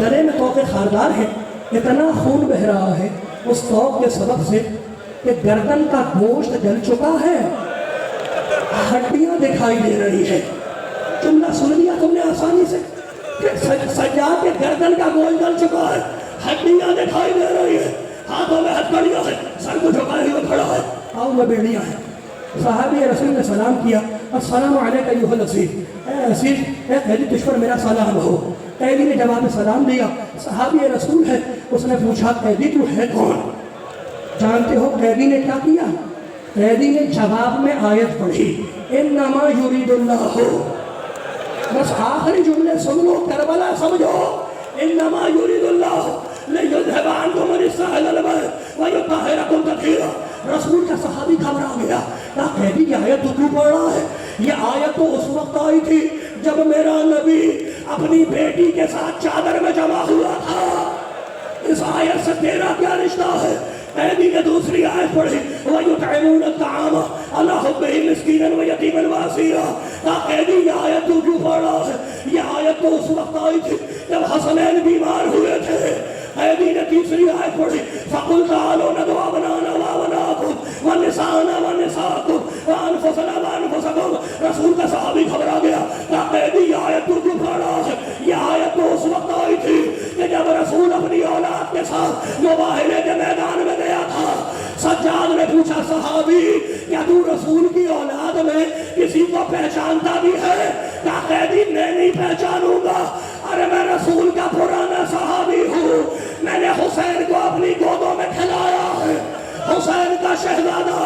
گلے میں توقع خاردار ہے، اتنا خون بہ رہا ہے اس توق کے سبب سے کہ گردن کا گوشت جل چکا ہے، ہڈیاں دکھائی دے رہی ہے۔ جملہ سن لیا تم نے آسانی سے کہ سجاد کے گردن کا گوشت جل چکا ہے، ہڈیاں دکھائی دے رہی ہے، ہاتھوں میں ہتھکڑیاں ہیں، سر کو جھکائے ہوئے کھڑا ہے، پاؤں میں بیڑیاں ہیں۔ صحابی رسول نے سلام کیا، السلام علیکم ایھا الاسیر، اے اسیر، اے قیدی تجھ پر میرا سلام ہو۔ قیدی نے جواب سلام دیا، صحابی رسول ہے، اس نے پوچھا قیدی تو ہے کون؟ جانتے ہو قیدی نے کیا کیا؟ قیدی نے جواب میں آیت پڑھی، انما یرید اللہ، بس آخری جملے سن لو، کربلا سمجھو، انما یرید اللہ لیذھب عنکم الرجس اہل البیت ویطہرکم تطہیرا۔ رسول کا صحابی گھبرا گیا، کہا قیدی یہ آیت تو کیوں پڑھ رہا ہے؟ یہ آیت تو اس وقت آئی تھی جب میرا نبی اپنی بیٹی کے ساتھ چادر میں جمع ہوا تھا، اس آیت سے تیرا کیا رشتہ ہے؟ قیدی نے دوسری آیت پڑھی، وَيُطْعِمُونَ الطَّعَامَ عَلَىٰ حُبِّهِ مِسْكِينًا وَيَتِيمًا وَأَسِيرًا۔ کہا قیدی یہ آیت تو کیوں پڑھ رہا ہے؟ یہ آیت تو اس وقت آئی تھی جب حسنین بیمار ہوئے تھے۔ قیدی نے تیسری آیت پڑھی، فَقُلْ تَعَالُوا نَدْعُ أَبْنَاءَنَا وَأَبْنَاءَكُمْ وَنِسَاءَنَا وَنِسَاءَكُمْ وَأَنفُسَنَا وَأَنفُسَكُمْ۔ رسول کا صحابی گھبرا گیا، کہا قیدی یہ آیت تو کیوں پڑھ رہا ہے؟ یہ آیت تو اس وقت آئی تھی کہ جب رسول اپنی اولاد کے ساتھ مباہلے کے میدان میں گیا تھا۔ سجاد نے پوچھا صحابی کیا تو رسول کی اولاد میں کسی کو پہچانتا بھی ہے؟ کہا قیدی میں نہیں پہچانوں گا، ارے میں رسول کا پرانا صحابی ہوں، میں نے حسین کو اپنی گودوں میں کھلایا ہے، حسین کا شہزادہ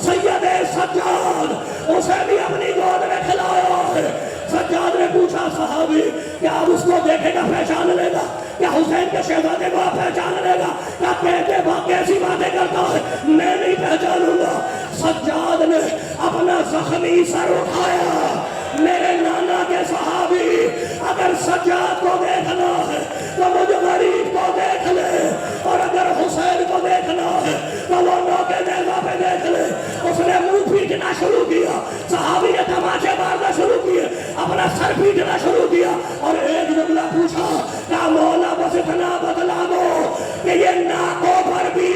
سید سجاد، اسے بھی اپنی گود میں کھلایا ہے۔ سجاد نے پوچھا صحابی کیا آپ اس کو دیکھے گا پہچان لے گا؟ کیا حسین کے شہزادے کو آپ پہچان لے گا؟ کیا کہتے کیسی باتیں کرتا ہے؟ میں نہیں پہچانوں گا۔ سجاد نے اپنا زخمی سر اٹھایا، میرے نانا کے صحابی اگر سجاد کو دیکھنا ہے تو مجھے غریب کو دیکھ لے، اور اگر حسین کو دیکھنا ہے تو وہ نوکے نیزہ پہ دیکھ لے۔ اس نے منہ پیٹنا شروع کیا, صحابی نے تماچے مارنا شروع کیے, اپنا سر پیٹنا شروع کیا, اور ایک جملہ پوچھا, کیا مولا بس اتنا بدلا دو کہ یہ ناکوں پر بھی